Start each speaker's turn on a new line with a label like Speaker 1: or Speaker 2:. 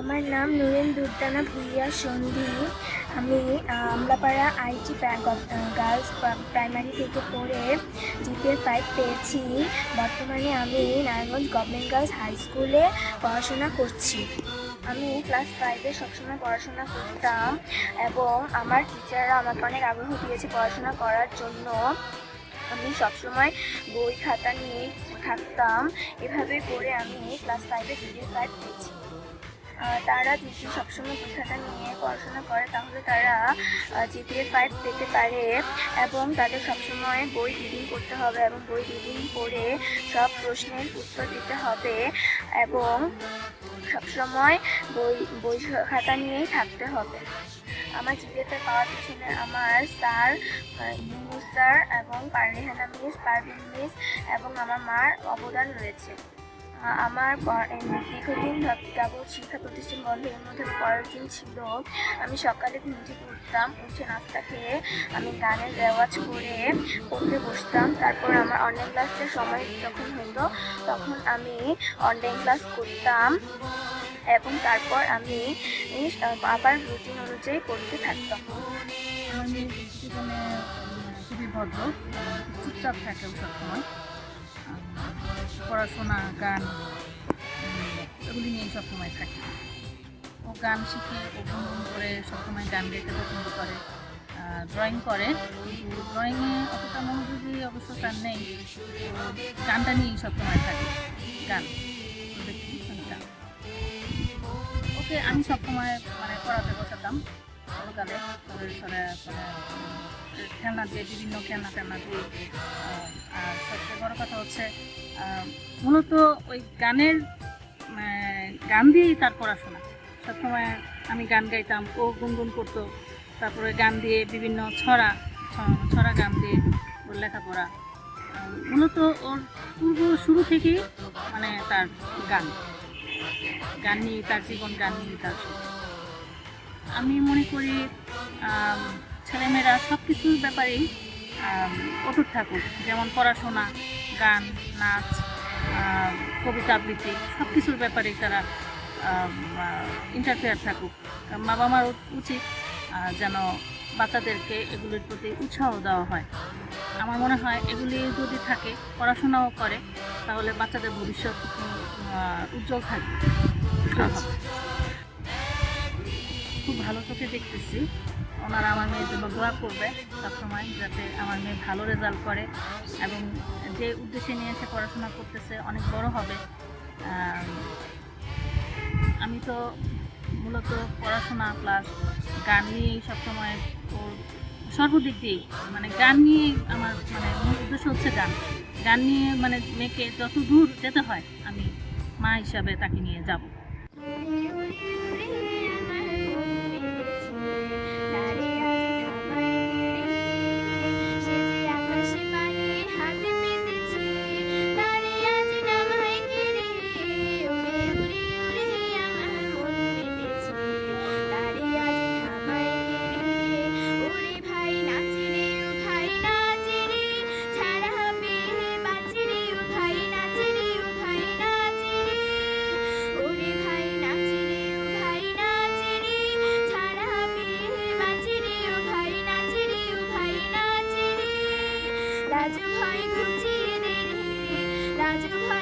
Speaker 1: আমার নাম নুরেন দুর্দানা ভুইয়া সন্ধি। আমি আমলাপাড়া আইটি গার্লস প্রাইমারি থেকে পড়ে জিপিএ 5 পেয়েছি। বর্তমানে আমি নারায়ণগঞ্জ গভর্নমেন্ট গার্লস হাই স্কুলে পড়াশোনা করছি। আমি ক্লাস 5-এ সবসময় পড়াশোনা করতাম এবং আমার টিচাররা আমাকে অনেক আগ্রহ দিয়েছে পড়াশোনা করার জন্য। আমি সবসময় বই খাতা নিয়ে থাকতাম। এভাবে করে আমি ক্লাস 5-এ জিপিএ 5 পেয়েছি। তারা যদি সবসময় বই খাতা নিয়ে পড়াশোনা করে তাহলে তারা জিপিএ 5 পেতে পারে এবং তাদের সবসময় বই রিডিং করতে হবে এবং বই রিডিং করে সব প্রশ্নের উত্তর দিতে হবে এবং সবসময় বই খাতা নিয়েই থাকতে হবে। আমার জিপিএ 5 পাওয়ার পিছনে আমার স্যার ইউনুস স্যার এবং রেহানা মিস, পারভিন মিস এবং আমার মার অবদান রয়েছে। আমার দীর্ঘদিন যাবৎ শিক্ষা প্রতিষ্ঠান বন্ধ, এর মধ্যে পরের দিন ছিল। আমি সকালে ঘুম থেকে উঠতাম, উঠে নাস্তা খেয়ে আমি গানের রেওয়াজ করে পড়তে বসতাম। তারপর আমার অনলাইন ক্লাসের সময় যখন হতো তখন আমি অনলাইন ক্লাস করতাম এবং তারপর আমি আবার রুটিন অনুযায়ী পড়তে থাকতাম।
Speaker 2: আমি জীবনে খুবই ভদ্র, চুপচাপ থাকে সবসময়। পড়াশোনা, গান এগুলি নিয়েই সবসময় থাকে। ও গান শিখে ও গুনগুন করে সবসময় গান গাইতে পছন্দ করে, ড্রয়িং করে। কিন্তু ড্রয়িংয়ে অতটা মনোযোগী অবশ্য তার নেই, গানটা নিয়েই সবসময় থাকে। গান গান ওকে আমি সবসময় পড়াতে বসাতাম সকালে খেলনা দিয়ে, বিভিন্ন খেলনা দিয়ে। আর সবচেয়ে বড় কথা হচ্ছে মূলত ওই গান দিয়েই তার পড়াশোনা। সবসময় আমি গান গাইতাম, ও গুনগুন করতো। তারপরে গান দিয়ে বিভিন্ন ছড়া গান দিয়ে ওর লেখাপড়া। মূলত ওর শুরু থেকেই তার গান নিয়ে তার জীবন, গান নিয়ে তার। আমি মনে করি ছেলেমেয়েরা সব কিছুর ব্যাপারেই অটুট থাকুক, যেমন পড়াশোনা, গান, নাচ, কবিতা আবৃত্তি, সব কিছুর ব্যাপারেই তারা ইন্টারফেয়ার থাকুক। বাবা মার উচিত যেন বাচ্চাদেরকে এগুলির প্রতি উৎসাহ দেওয়া হয়। আমার মনে হয় এগুলি যদি থাকে, পড়াশোনাও করে, তাহলে বাচ্চাদের ভবিষ্যৎ উজ্জ্বল থাকবে। খুব ভালো চোখে দেখতেছি। ওনারা আমার মেয়ের জন্য দোয়া করবে সবসময়, যাতে আমার মেয়ে ভালো রেজাল্ট করে এবং যে উদ্দেশ্যে নিয়েছে পড়াশোনা করতেছে অনেক বড় হবে। আমি তো মূলত পড়াশোনা প্লাস গান নিয়েই সবসময় সর্বদিক দিয়েই গান নিয়েই আমার মূল উদ্দেশ্য হচ্ছে গান নিয়ে মেয়েকে যত দূর যেতে হয় আমি মা হিসাবে তাকে নিয়ে যাব।
Speaker 1: রাজু ভাই ঘুচিয়ে দে রে, রাজু ভাই।